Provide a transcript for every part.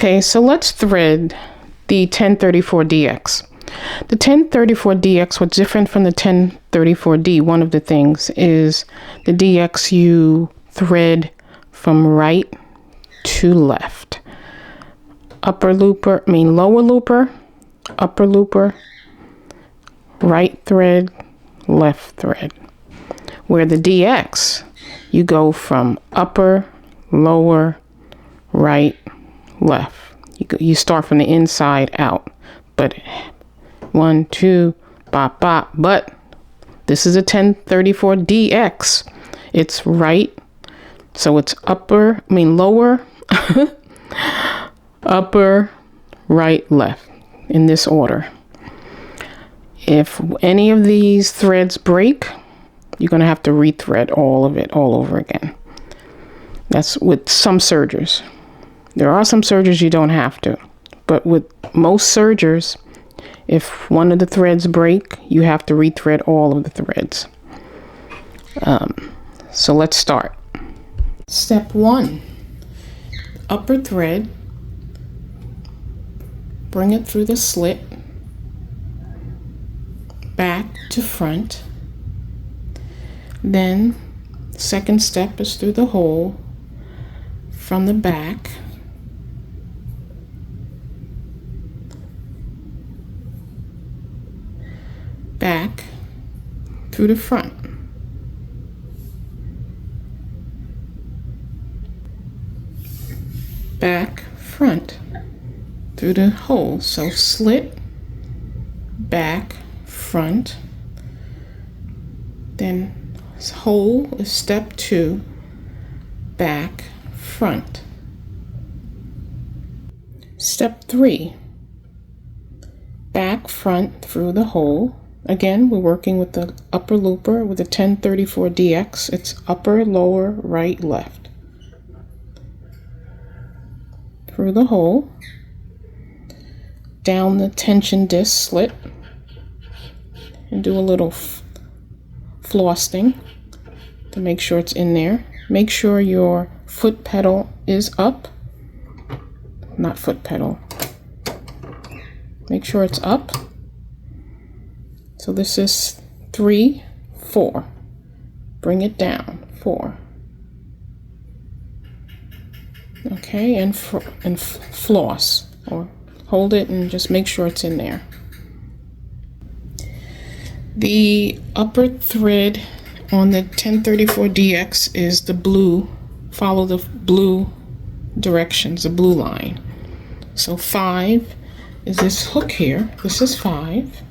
Okay, so let's thread the 1034DX. The 1034DX, what's different from the 1034D, one of the things is the DX you thread from right to left. Lower looper, upper looper, right thread, left thread. Where the DX, you go from upper, lower, right, left. You start from the inside out. But 1, 2, bop, bop. But this is a 1034DX. It's right. So it's lower, upper, right, left in this order. If any of these threads break, you're going to have to rethread all of it all over again. That's with some sergers. There are some sergers you don't have to, but with most sergers, if one of the threads break, you have to rethread all of the threads. So let's start. Step 1, upper thread, bring it through the slit, back to front. Then second step is through the hole from the back, through the front. Back, front, through the hole. So slit, back, front, then hole is step 2, back, front. Step 3, back, front through the hole. Again, we're working with the upper looper with the 1034DX. It's upper, lower, right, left. Through the hole, down the tension disc slit, and do a little flossing to make sure it's in there. Make sure your foot pedal is up. Not foot pedal. Make sure it's up. So this is 3, 4. Bring it down, 4. Okay, and floss, or hold it and just make sure it's in there. The upper thread on the 1034DX is the blue. Follow the blue directions, the blue line. So 5 is this hook here. This is 5.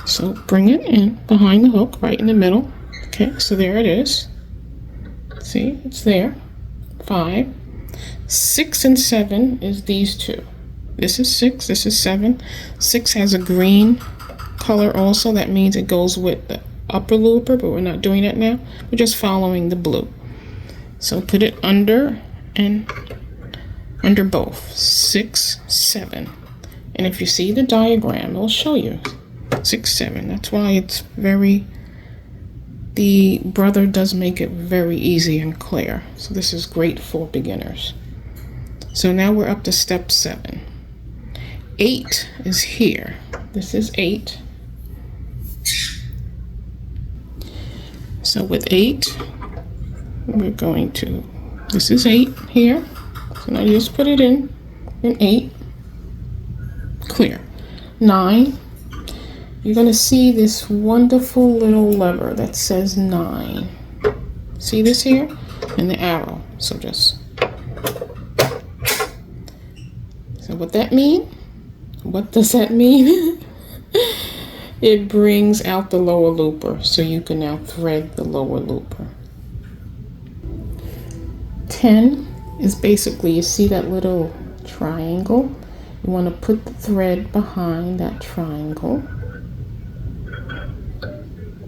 So bring it in behind the hook, right in the middle. Okay, so there it is. See, it's there. 5. 6 and 7 is these two. This is 6, this is 7. 6 has a green color also. That means it goes with the upper looper, but we're not doing that now. We're just following the blue. So put it under and under both. 6, 7. And if you see the diagram, it'll show you. 6, 7. That's why it's the brother does make it very easy and clear. So this is great for beginners. So now we're up to step 7. 8 is here. This is 8. So with 8, we're going to, this is 8 here. So now you just put it in 8. Clear. 9. You're going to see this wonderful little lever that says 9. See this here? And the arrow. So what that mean? What does that mean? It brings out the lower looper, so you can now thread the lower looper. 10 is basically, you see that little triangle? You want to put the thread behind that triangle.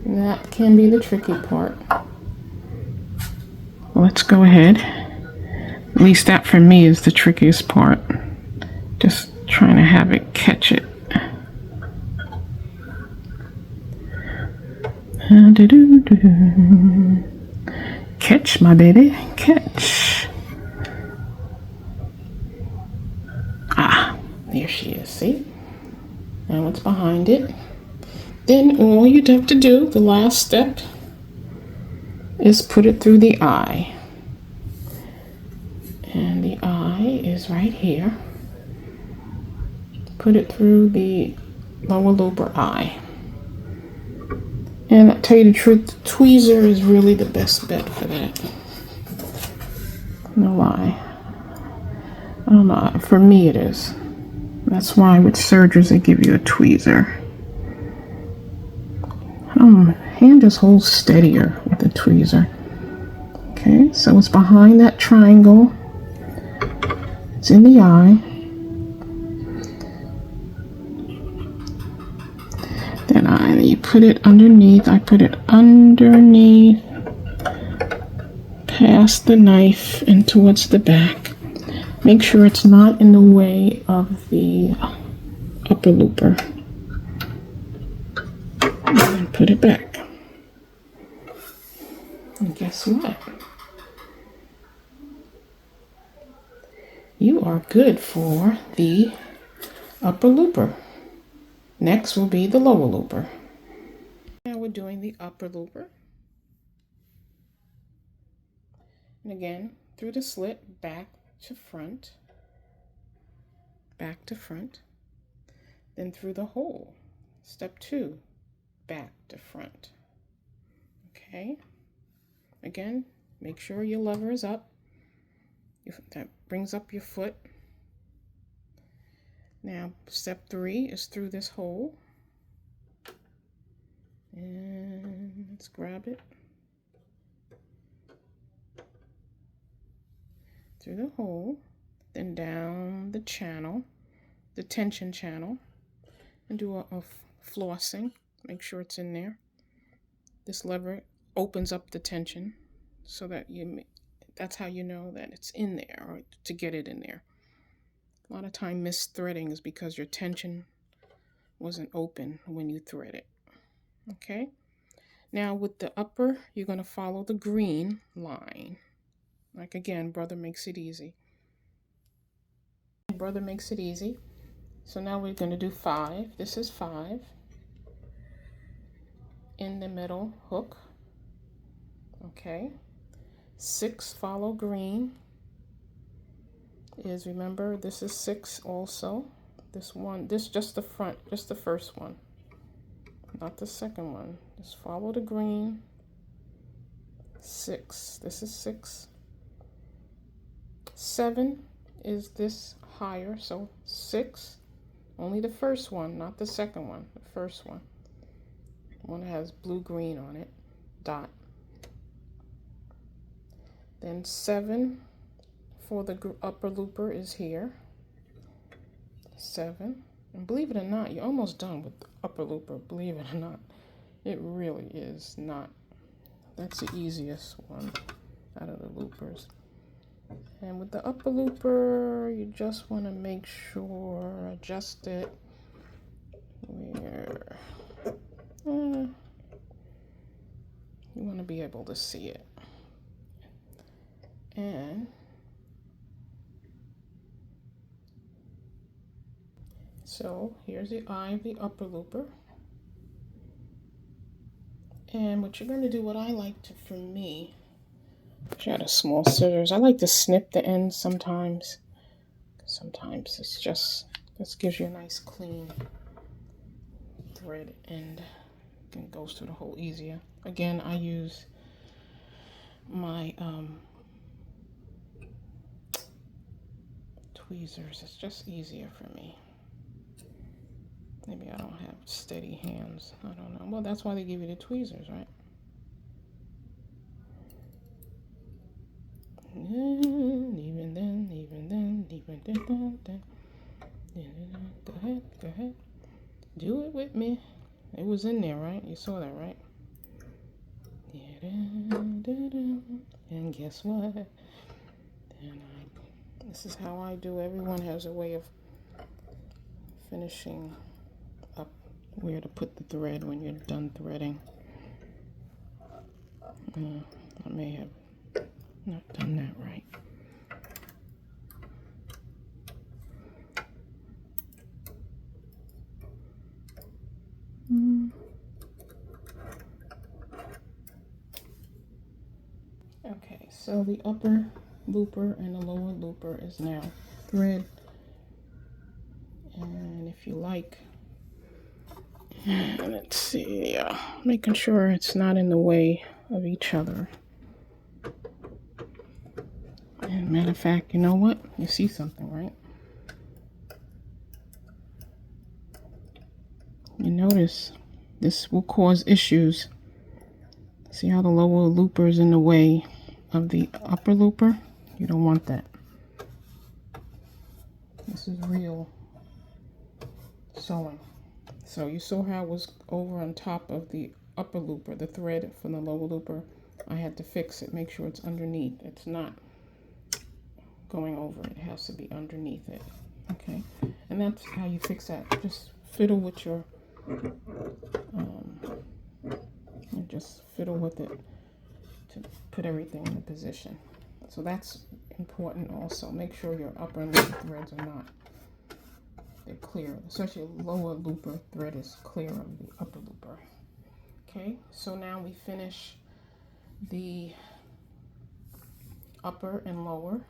And that can be the tricky part. Let's go ahead. At least that for me is the trickiest part. Just trying to have it catch it. Catch, my baby, catch. and what's behind it. Then all you'd have to do, the last step, is put it through the eye. And the eye is right here. Put it through the lower lobar eye. And I tell you the truth, the tweezer is really the best bet for that. No lie. I don't know, for me it is. That's why with sergers they give you a tweezer. Hand just holds steadier with the tweezer. Okay, so it's behind that triangle. It's in the eye. Then you put it underneath. I put it underneath, past the knife and towards the back. Make sure it's not in the way of the upper looper. And then put it back. And guess what? You are good for the upper looper. Next will be the lower looper. Now we're doing the upper looper. And again, through the slit, back to front, then through the hole. Step 2, back to front. Okay. Again, make sure your lever is up. That brings up your foot. Now, step 3 is through this hole. And let's grab it. Through the hole, then down the channel, the tension channel, and do a flossing. Make sure it's in there. This lever opens up the tension so that that's how you know that it's in there, or to get it in there. A lot of time misthreading is because your tension wasn't open when you thread it. Okay? Now with the upper, you're going to follow the green line. Like again, brother makes it easy. Brother makes it easy. So now we're going to do 5. This is 5. In the middle hook. Okay. 6, follow green. Remember, this is 6 also. This just the front, just the first one. Not the second one. Just follow the green. 6. This is 6. 7 is this higher, so 6. Only the first one, not the second one. The first one. One that has blue-green on it. Dot. Then 7 for the upper looper is here. 7. And believe it or not, you're almost done with the upper looper. Believe it or not. It really is not. That's the easiest one out of the loopers. And with the upper looper, you just want to make sure, adjust it where you want to be able to see it. And so here's the eye of the upper looper. And what you're going to do, what I like to, for me, I got a small scissors. I like to snip the ends sometimes. Sometimes it's just, this gives you a nice clean thread end. And goes through the hole easier. Again, I use my tweezers. It's just easier for me. Maybe I don't have steady hands. I don't know. Well, that's why they give you the tweezers, right? Even then. Go ahead. Do it with me. It was in there, right? You saw that, right? And guess what? This is how I do. Everyone has a way of finishing up where to put the thread when you're done threading. I may have not done that right. Okay, so the upper looper and the lower looper is now thread. And if you like, let's see, making sure it's not in the way of each other. And matter of fact, you know what? You see something, right? You notice this will cause issues. See how the lower looper is in the way of the upper looper? You don't want that. This is real sewing. So you saw how it was over on top of the upper looper, the thread from the lower looper. I had to fix it, make sure it's underneath. It's not going over it. It has to be underneath it. Okay, and that's how you fix that. Just fiddle with your, just fiddle with it to put everything in position. So that's important also. Make sure your upper and lower threads are not, they're clear. Especially a lower looper thread is clear of the upper looper. Okay, so now we finish the upper and lower.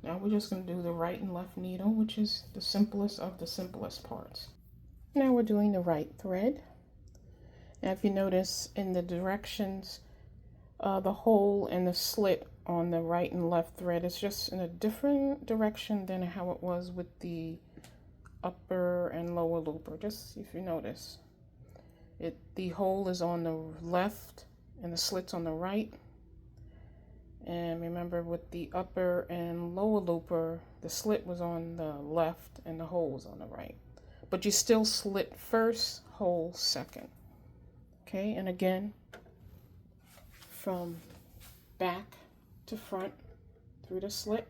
Now we're just going to do the right and left needle, which is the simplest of the simplest parts. Now we're doing the right thread. Now if you notice in the directions, the hole and the slit on the right and left thread is just in a different direction than how it was with the upper and lower looper. Just if you notice, the hole is on the left and the slit's on the right. And remember, with the upper and lower looper, the slit was on the left and the hole was on the right. But you still slit first, hole second. Okay, and again, from back to front through the slit,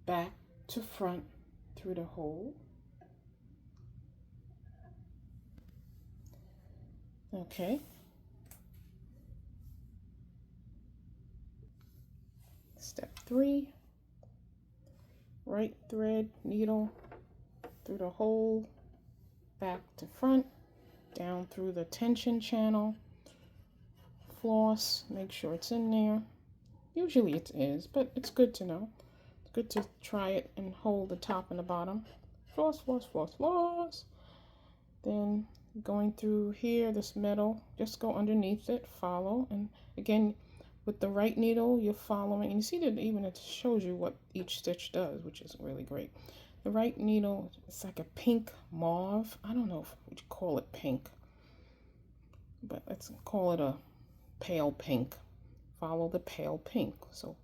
back to front through the hole. Okay. Step 3, right thread, needle through the hole, back to front, down through the tension channel, floss, make sure it's in there. Usually it is, but it's good to know. It's good to try it and hold the top and the bottom. Floss, floss, floss, floss. Then going through here, this metal, just go underneath it, follow, and again, with the right needle, you're following, and you see that even it shows you what each stitch does, which is really great. The right needle, it's like a pink mauve. I don't know if we would call it pink, but let's call it a pale pink. Follow the pale pink. So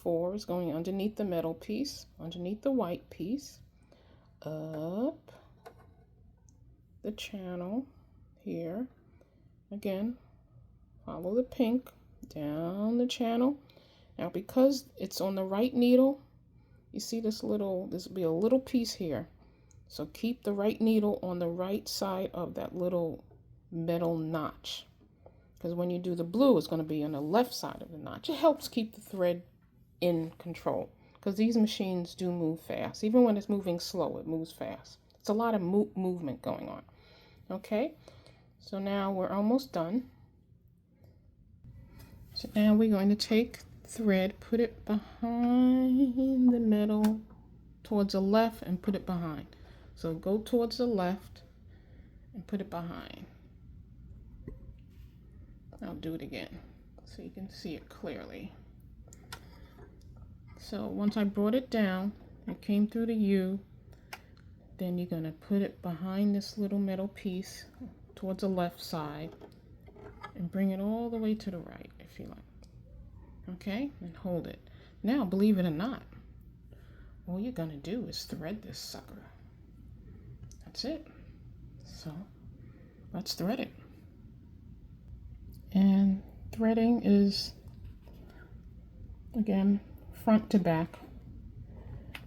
4 is going underneath the metal piece, underneath the white piece, up the channel here. Again, follow the pink, down the channel. Now because it's on the right needle, you see this will be a little piece here. So keep the right needle on the right side of that little metal notch. Because when you do the blue, it's going to be on the left side of the notch. It helps keep the thread in control. Because these machines do move fast. Even when it's moving slow, it moves fast. It's a lot of movement going on. Okay, so now we're almost done. So now we're going to take thread, put it behind the metal towards the left and put it behind. So go towards the left and put it behind. I'll do it again so you can see it clearly. So once I brought it down, it came through the U, then you're going to put it behind this little metal piece towards the left side and bring it all the way to the right if you like. Okay, and hold it. Now, believe it or not, all you're going to do is thread this sucker. That's it. So let's thread it. And threading is, again, front to back.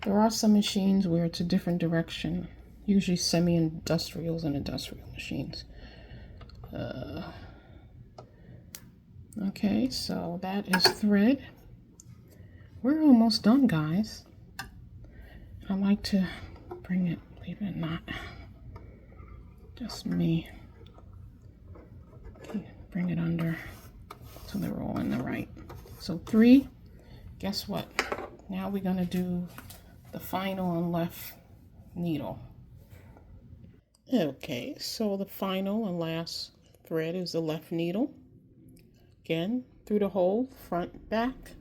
There are some machines where it's a different direction, usually semi-industrials and industrial machines. Okay, so that is thread. We're almost done, guys. I like to bring it, believe it or not, just me. Okay, bring it under so they're all in the right So 3, guess what? Now we're gonna do the final and left needle. Okay, so the final and last thread is the left needle. Again, through the hole, front, back,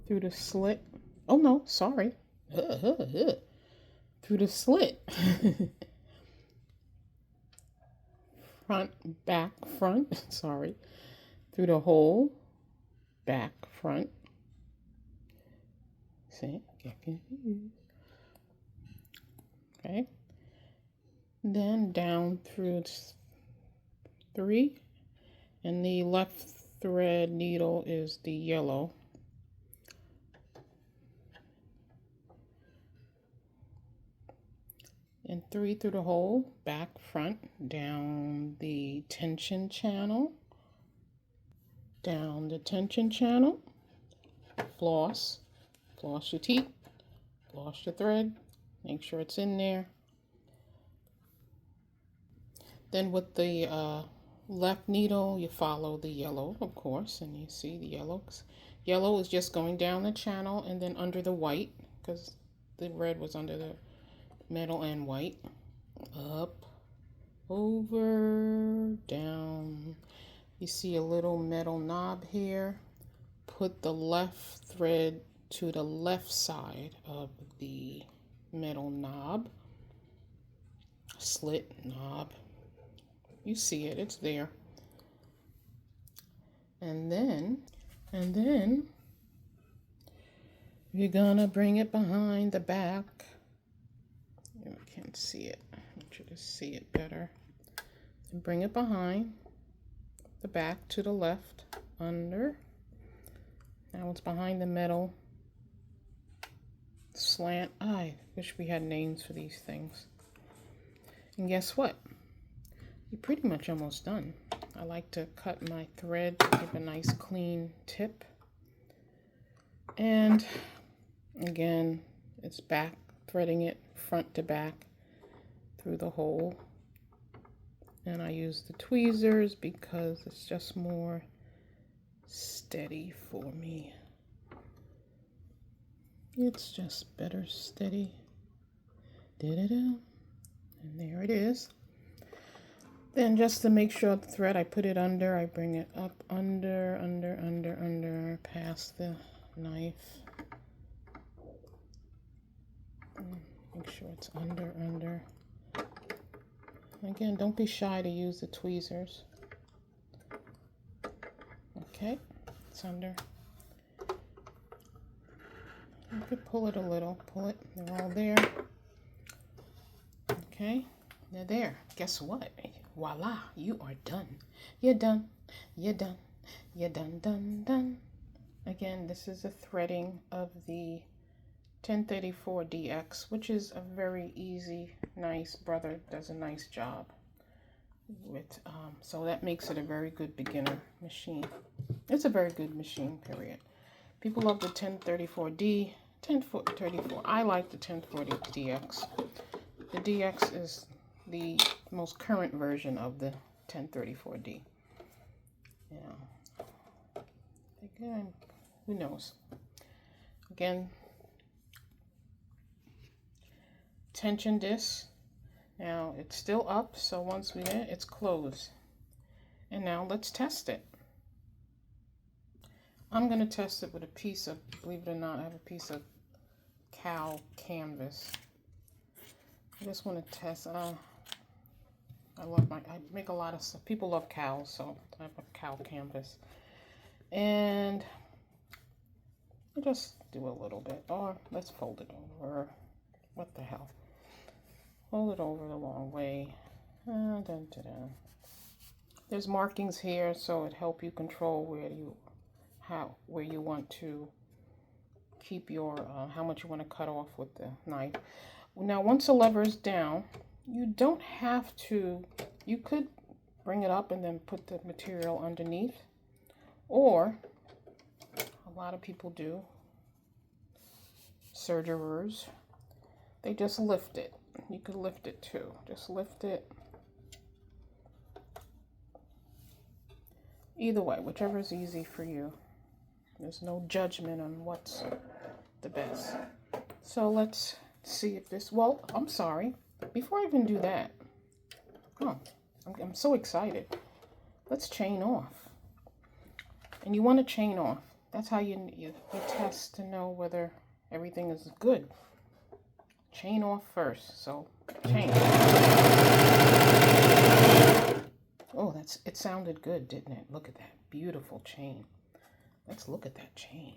through the slit. Oh no, sorry. Through the slit. Front, back, front. Sorry. Through the hole, back, front. See, get confused. Okay. Then down through 3, and the left thread needle is the yellow. And 3 through the hole, back, front, down the tension channel, down the tension channel, floss your teeth, floss your thread, make sure it's in there. Then with the left needle, you follow the yellow, of course, and you see the yellow. Yellow is just going down the channel and then under the white, because the red was under the metal and white. Up, over, down. You see a little metal knob here. Put the left thread to the left side of the metal knob. Slit knob. You see it, it's there. And then you're gonna bring it behind the back. You can't see it. I want you to see it better. And bring it behind the back to the left, under. Now it's behind the metal slant. I wish we had names for these things. And guess what? You're pretty much almost done. I like to cut my thread to give a nice clean tip. And again, it's back, threading it front to back through the hole. And I use the tweezers because it's just more steady for me. It's just better steady. Da-da-da. And there it is. Then just to make sure the thread, I put it under, I bring it up under, past the knife. Make sure it's under. Again, don't be shy to use the tweezers. Okay, it's under. You could pull it a little, pull it, they're all there. Okay, they're there. Guess what? Voila, you are done. You're done, you're done, you're done. Again, this is a threading of the 1034 DX, which is a very easy, nice, brother does a nice job with, so that makes it a very good beginner machine. It's a very good machine, period. People love the 1034D, 1034. I like the 1040 DX. The DX is the most current version of the 1034D. You know, again, who knows? Again, tension disc. Now it's still up, so once we get it, it's closed. And now let's test it. I'm going to test it with a piece of, believe it or not, I have a piece of cow canvas. I just want to test. I make a lot of stuff. People love cows, so I have a cow canvas. And I just do a little bit. Or let's fold it over. What the hell? Fold it over the long way. There's markings here, so it helps you control where you want to keep your how much you want to cut off with the knife. Now, once the lever is down, you don't have to. You could bring it up and then put the material underneath, or a lot of people do. Sergerers, they just lift it. You could lift it too. Just lift it. Either way, whichever is easy for you. There's no judgment on what's the best. So let's see if this, well, I'm sorry. Before I even do that, I'm so excited. Let's chain off. And you want to chain off. That's how you test to know whether everything is good. Chain off first. So chain. Oh, it sounded good, didn't it? Look at that beautiful chain. Let's look at that chain.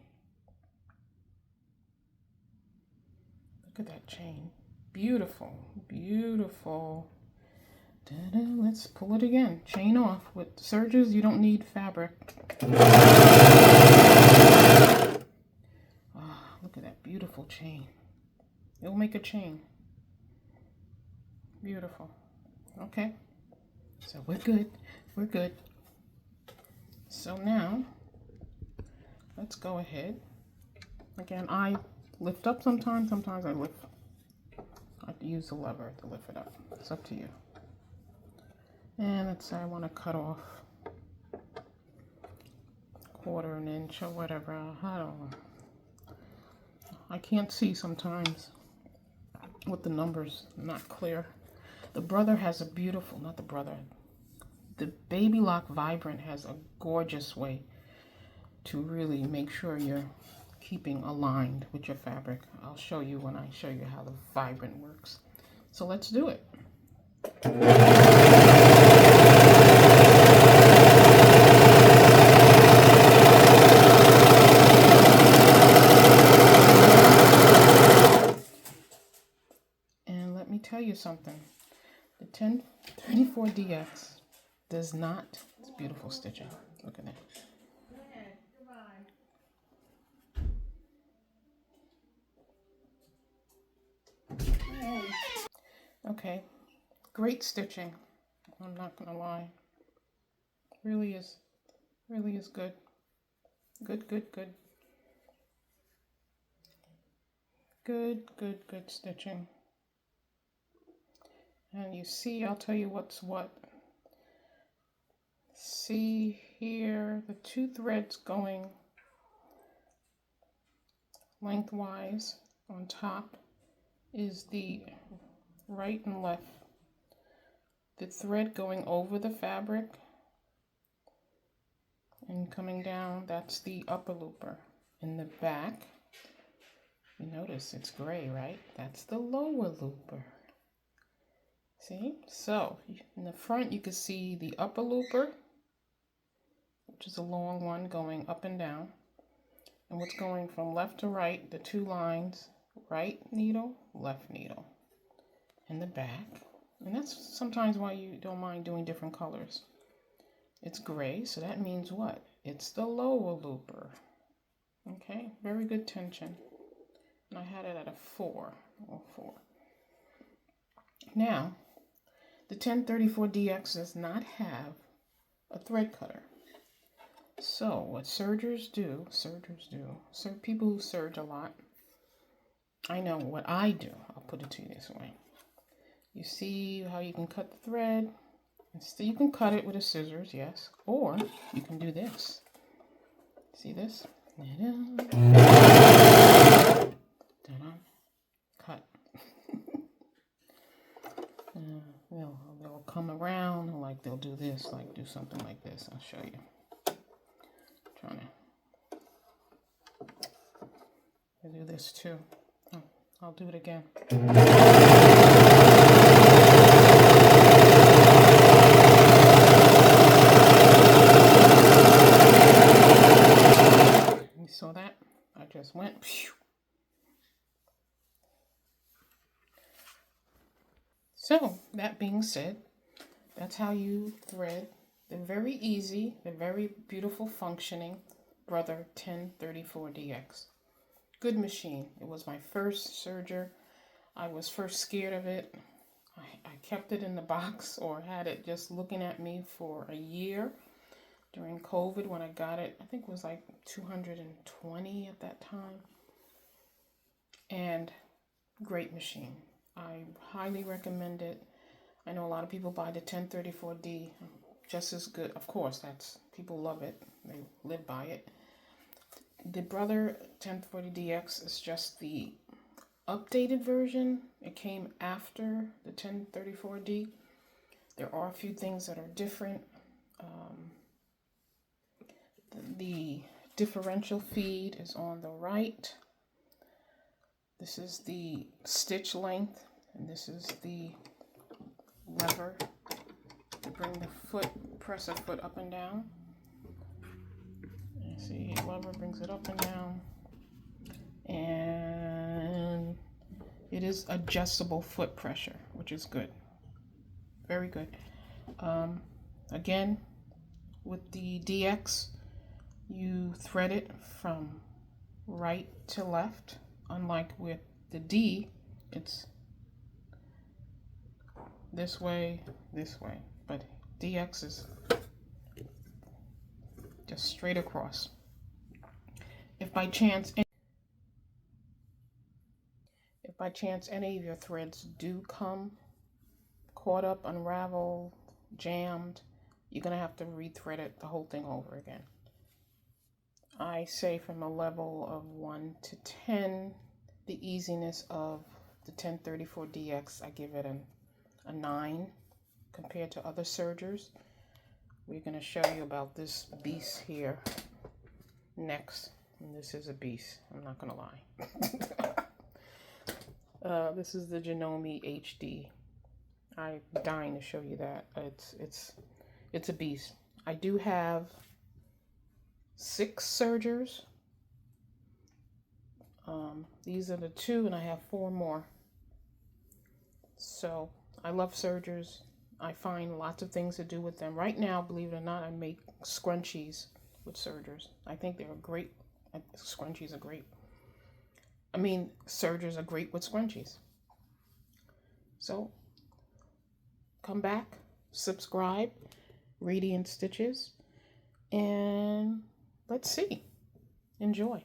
Look at that chain. Beautiful, beautiful. Ta-da. Let's pull it again. Chain off. With sergers, you don't need fabric. Ah, look at that beautiful chain. It'll make a chain. Beautiful. Okay. So we're good. We're good. So now, let's go ahead. Again, I lift up sometimes. Sometimes I lift. I have to use the lever to lift it up. It's up to you. And let's say I want to cut off quarter an inch or whatever. I don't know. I can't see sometimes with the numbers not clear. The brother has a beautiful, not the brother, the Baby Lock Vibrant has a gorgeous way to really make sure you're keeping aligned with your fabric. I'll show you when I show you how the Vibrant works. So let's do it. And let me tell you something. The 1034DX does not, it's beautiful stitching. Look at that. Okay, great stitching. I'm not gonna lie. Really is good. Good, good, good. Good, good, good stitching. And you see, I'll tell you what's what. See here, the two threads going lengthwise on top is the right and left. The thread going over the fabric and coming down, that's the upper looper. In the back, you notice it's gray, right? That's the lower looper. See? So in the front you can see the upper looper, which is a long one going up and down. And what's going from left to right, the two lines, right needle, left needle. In the back. And that's sometimes why you don't mind doing different colors. It's gray, so that means what? It's the lower looper. Okay, very good tension. And I had it at a 4 or 4. Now, the 1034DX does not have a thread cutter. So what sergers do, people who serge a lot, I know what I do. I'll put it to you this way. You see how you can cut the thread? You can cut it with a scissors, yes, or you can do this. See this? Cut. They'll come around, like they'll do this, like do something like this. I'll show you. I do this too. Oh, I'll do it again. You saw that? I just went. Phew. So, that being said, that's how you thread the very easy, the very beautiful functioning Brother 1034DX. Good machine. It was my first serger. I was first scared of it. I kept it in the box or had it just looking at me for a year during COVID when I got it. I think it was like 220 at that time. And great machine. I highly recommend it. I know a lot of people buy the 1034D, just as good. Of course, people love it. They live by it. The Brother 1040DX is just the updated version. It came after the 1034D. There are a few things that are different. The differential feed is on the right. This is the stitch length, and this is the lever to bring the foot, presser foot up and down. You see, lever brings it up and down. And it is adjustable foot pressure, which is good. Very good. Again, with the DX, you thread it from right to left. Unlike with the D, it's this way, but DX is just straight across. If by chance any of your threads do come caught up, unraveled, jammed, you're gonna have to rethread it, the whole thing over again. I say from a level of 1 to 10, the easiness of the 1034DX, I give it a 9 compared to other sergers. We're going to show you about this beast here next. And this is a beast, I'm not going to lie. This is the Janome HD. I'm dying to show you that. It's a beast. I do have 6 sergers. These are the 2, and I have 4 more. So I love sergers. I find lots of things to do with them. Right now, believe it or not, I make scrunchies with sergers. I think they're great. Scrunchies are great. I mean, sergers are great with scrunchies. So come back, subscribe, Radiant Stitches, and let's see. Enjoy.